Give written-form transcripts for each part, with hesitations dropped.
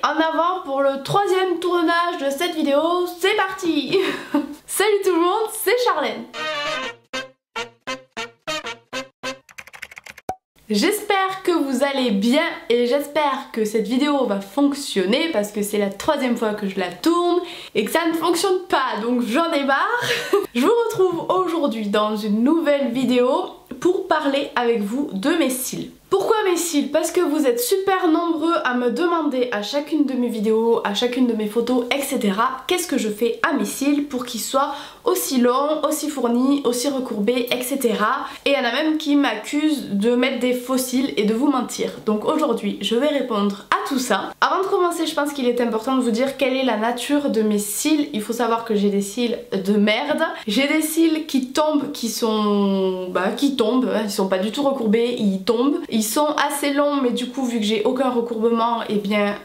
en avant pour le troisième tournage de cette vidéo, c'est parti. Salut tout le monde, c'est Charlène. J'espère que vous allez bien et j'espère que cette vidéo va fonctionner parce que c'est la troisième fois que je la tourne et que ça ne fonctionne pas, donc j'en ai marre. Je vous retrouve aujourd'hui dans une nouvelle vidéo pour parler avec vous de mes cils. Pourquoi mes cils? Parce que vous êtes super nombreux à me demander à chacune de mes vidéos, à chacune de mes photos, etc. qu'est-ce que je fais à mes cils pour qu'ils soient aussi longs, aussi fournis, aussi recourbés, etc. Et il y en a même qui m'accusent de mettre des faux cils et de vous mentir. Donc aujourd'hui, je vais répondre à tout ça. Avant de commencer, je pense qu'il est important de vous dire quelle est la nature de mes cils. Il faut savoir que j'ai des cils de merde. J'ai des cils qui tombent, qui sont ils sont pas du tout recourbés, ils tombent. Ils sont assez longs, mais du coup vu que j'ai aucun recourbement, et bien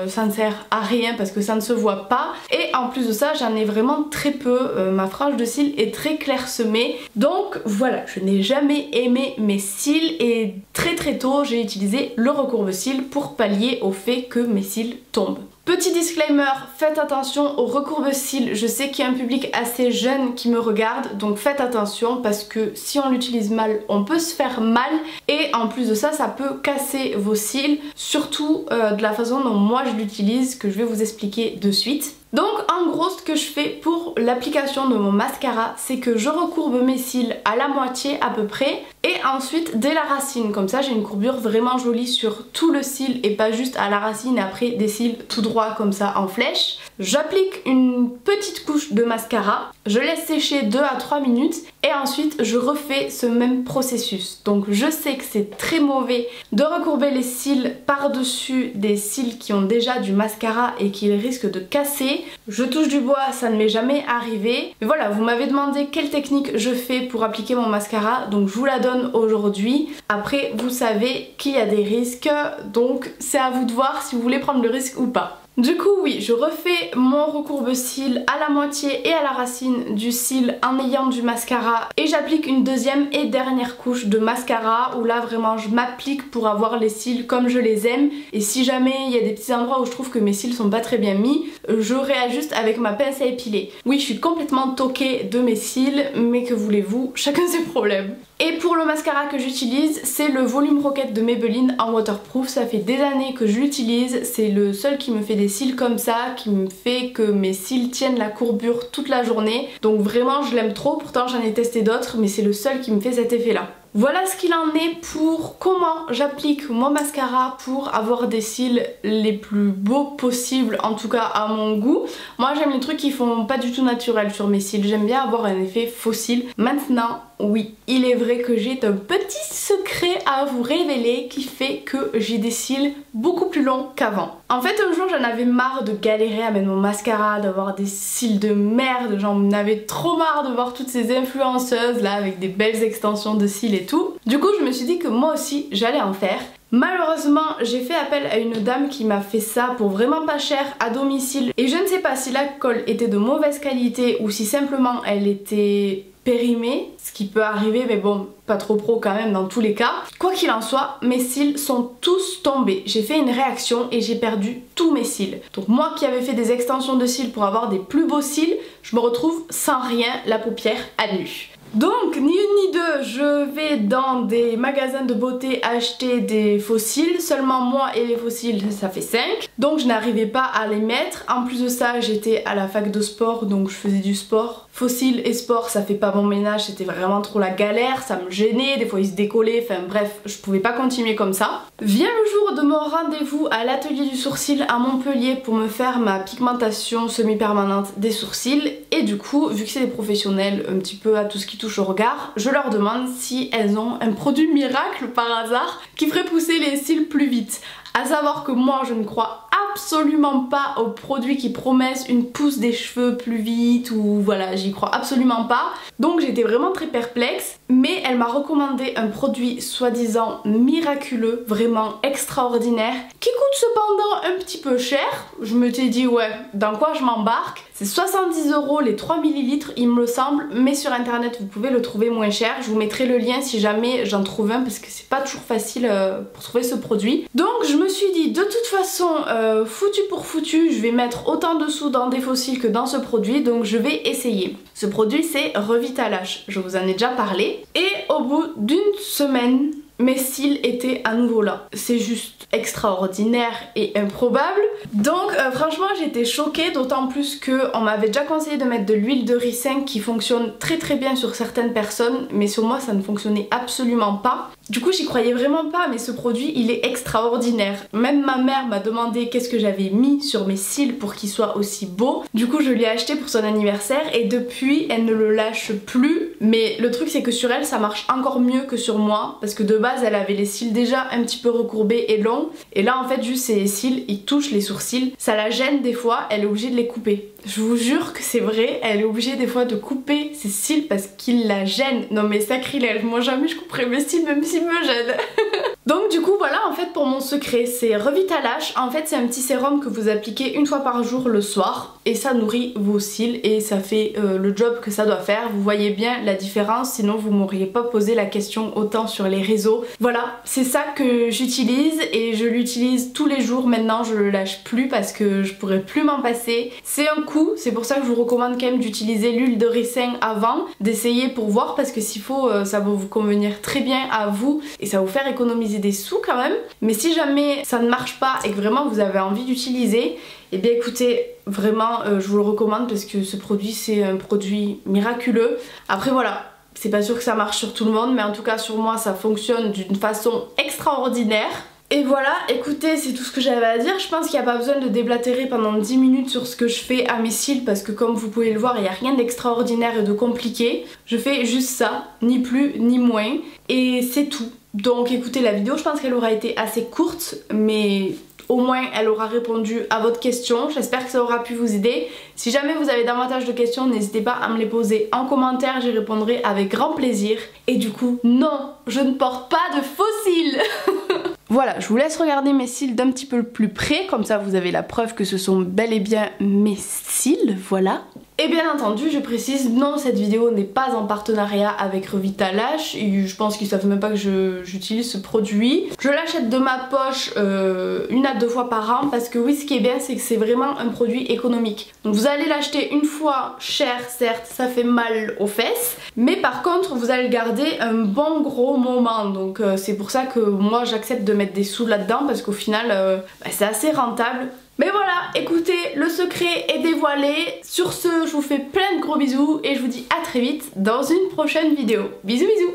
ça ne sert à rien parce que ça ne se voit pas. Et en plus de ça, j'en ai vraiment très peu. Ma frange de cils est très clairsemée. Donc voilà, je n'ai jamais aimé mes cils et très tôt j'ai utilisé le recourbe-cils pour pallier au fait que mes cils tombent. Petit disclaimer, faites attention au recourbe-cils. Je sais qu'il y a un public assez jeune qui me regarde, donc faites attention parce que si on l'utilise mal, on peut se faire mal et en plus de ça, ça peut casser vos cils, surtout de la façon dont moi je l'utilise, que je vais vous expliquer de suite. Donc en gros ce que je fais pour l'application de mon mascara, c'est que je recourbe mes cils à la moitié à peu près et ensuite dès la racine, comme ça j'ai une courbure vraiment jolie sur tout le cil et pas juste à la racine et après des cils tout droit comme ça en flèche. J'applique une petite couche de mascara, je laisse sécher 2 à 3 minutes et ensuite je refais ce même processus. Donc je sais que c'est très mauvais de recourber les cils par-dessus des cils qui ont déjà du mascara et qui risquent de casser. Je touche du bois, ça ne m'est jamais arrivé. Mais voilà, vous m'avez demandé quelle technique je fais pour appliquer mon mascara, donc je vous la donne aujourd'hui. Après, vous savez qu'il y a des risques, donc c'est à vous de voir si vous voulez prendre le risque ou pas. Du coup oui, je refais mon recourbe-cils à la moitié et à la racine du cil en ayant du mascara et j'applique une deuxième et dernière couche de mascara où là vraiment je m'applique pour avoir les cils comme je les aime et si jamais il y a des petits endroits où je trouve que mes cils sont pas très bien mis, je réajuste avec ma pince à épiler. Oui, je suis complètement toquée de mes cils, mais que voulez-vous, chacun ses problèmes. Et pour le mascara que j'utilise, c'est le Volume Rocket de Maybelline en waterproof. Ça fait des années que je l'utilise, c'est le seul qui me fait des cils comme ça, qui me fait que mes cils tiennent la courbure toute la journée. Donc vraiment je l'aime trop, pourtant j'en ai testé d'autres, mais c'est le seul qui me fait cet effet là. Voilà ce qu'il en est pour comment j'applique mon mascara pour avoir des cils les plus beaux possibles, en tout cas à mon goût. Moi j'aime les trucs qui font pas du tout naturel sur mes cils, j'aime bien avoir un effet faux cils. Maintenant, oui, il est vrai que j'ai un petit secret à vous révéler qui fait que j'ai des cils beaucoup plus longs qu'avant. En fait un jour j'en avais marre de galérer à mettre mon mascara, d'avoir des cils de merde, j'en avais trop marre de voir toutes ces influenceuses là avec des belles extensions de cils et tout. Du coup je me suis dit que moi aussi j'allais en faire. Malheureusement j'ai fait appel à une dame qui m'a fait ça pour vraiment pas cher à domicile et je ne sais pas si la colle était de mauvaise qualité ou si simplement elle était périmée, ce qui peut arriver mais bon, pas trop pro quand même dans tous les cas. Quoi qu'il en soit, mes cils sont tous tombés. J'ai fait une réaction et j'ai perdu tous mes cils. Donc moi qui avais fait des extensions de cils pour avoir des plus beaux cils, je me retrouve sans rien, la paupière à nu. Donc ni une ni deux, je vais dans des magasins de beauté acheter des faux cils. Seulement moi et les faux cils ça fait 5. Donc je n'arrivais pas à les mettre. En plus de ça j'étais à la fac de sport, donc je faisais du sport. Faux cils et sport ça fait pas bon ménage, c'était vraiment trop la galère, ça me gênait, des fois ils se décollaient, enfin bref je pouvais pas continuer comme ça. Vient le jour de mon rendez-vous à l'atelier du sourcil à Montpellier pour me faire ma pigmentation semi-permanente des sourcils et du coup vu que c'est des professionnels un petit peu à tout ce qui touche au regard, je leur demande si elles ont un produit miracle par hasard qui ferait pousser les cils plus vite. À savoir que moi je ne crois absolument pas aux produits qui promettent une pousse des cheveux plus vite ou voilà, j'y crois absolument pas. Donc j'étais vraiment très perplexe. mais elle m'a recommandé un produit soi-disant miraculeux, vraiment extraordinaire, qui coûte cependant un petit peu cher. Je me suis dit ouais, dans quoi je m'embarque? C'est 70 € les 3 ml il me semble, mais sur internet vous pouvez le trouver moins cher. Je vous mettrai le lien si jamais j'en trouve un parce que c'est pas toujours facile pour trouver ce produit. Donc je me suis dit de toute façon foutu pour foutu, je vais mettre autant de sous dans des fossiles que dans ce produit, donc je vais essayer. Ce produit c'est Revitalage, je vous en ai déjà parlé, et au bout d'une semaine mes cils étaient à nouveau là. C'est juste extraordinaire et improbable. Donc franchement j'étais choquée, d'autant plus que on m'avait déjà conseillé de mettre de l'huile de ricin qui fonctionne très bien sur certaines personnes, mais sur moi ça ne fonctionnait absolument pas. Du coup j'y croyais vraiment pas, mais ce produit il est extraordinaire. Même ma mère m'a demandé qu'est-ce que j'avais mis sur mes cils pour qu'ils soient aussi beaux. Du coup je lui ai acheté pour son anniversaire et depuis elle ne le lâche plus. Mais le truc c'est que sur elle ça marche encore mieux que sur moi, parce que de base elle avait les cils déjà un petit peu recourbés et longs, et là en fait juste ses cils ils touchent les sourcils, ça la gêne des fois, elle est obligée de les couper. Je vous jure que c'est vrai, elle est obligée des fois de couper ses cils parce qu'ils la gênent. Non mais sacrilège, moi jamais je couperais mes cils même s'ils me gênent. Donc du coup voilà en fait pour mon secret, c'est Revitalage. En fait c'est un petit sérum que vous appliquez une fois par jour le soir et ça nourrit vos cils et ça fait le job que ça doit faire. Vous voyez bien la différence, sinon vous m'auriez pas posé la question autant sur les réseaux. Voilà, c'est ça que j'utilise et je l'utilise tous les jours maintenant, je le lâche plus parce que je pourrais plus m'en passer. C'est un coup, c'est pour ça que je vous recommande quand même d'utiliser l'huile de ricin avant, d'essayer pour voir, parce que s'il faut ça va vous convenir très bien à vous et ça va vous faire économiser des sous quand même. Mais si jamais ça ne marche pas et que vraiment vous avez envie d'utiliser, et bien écoutez, vraiment je vous le recommande parce que ce produit c'est un produit miraculeux. Après voilà, c'est pas sûr que ça marche sur tout le monde, mais en tout cas sur moi ça fonctionne d'une façon extraordinaire. Et voilà, écoutez, c'est tout ce que j'avais à dire. Je pense qu'il n'y a pas besoin de déblatérer pendant 10 minutes sur ce que je fais à mes cils parce que comme vous pouvez le voir, il n'y a rien d'extraordinaire et de compliqué. Je fais juste ça, ni plus ni moins, et c'est tout. Donc écoutez, la vidéo je pense qu'elle aura été assez courte, mais au moins elle aura répondu à votre question. J'espère que ça aura pu vous aider. Si jamais vous avez davantage de questions, n'hésitez pas à me les poser en commentaire, j'y répondrai avec grand plaisir. Et du coup, non, je ne porte pas de faux cils. Voilà, je vous laisse regarder mes cils d'un petit peu plus près, comme ça vous avez la preuve que ce sont bel et bien mes cils, voilà. Et bien entendu, je précise, non, cette vidéo n'est pas en partenariat avec Revitalage, et je pense qu'ils savent même pas que j'utilise ce produit. Je l'achète de ma poche 1 à 2 fois par an, parce que oui, ce qui est bien, c'est que c'est vraiment un produit économique. Donc vous allez l'acheter une fois cher, certes, ça fait mal aux fesses, mais par contre, vous allez le garder un bon gros moment. Donc c'est pour ça que moi, j'accepte de mettre des sous là-dedans, parce qu'au final, c'est assez rentable. Mais voilà, écoutez, le secret est dévoilé. Sur ce, je vous fais plein de gros bisous et je vous dis à très vite dans une prochaine vidéo. Bisous bisous.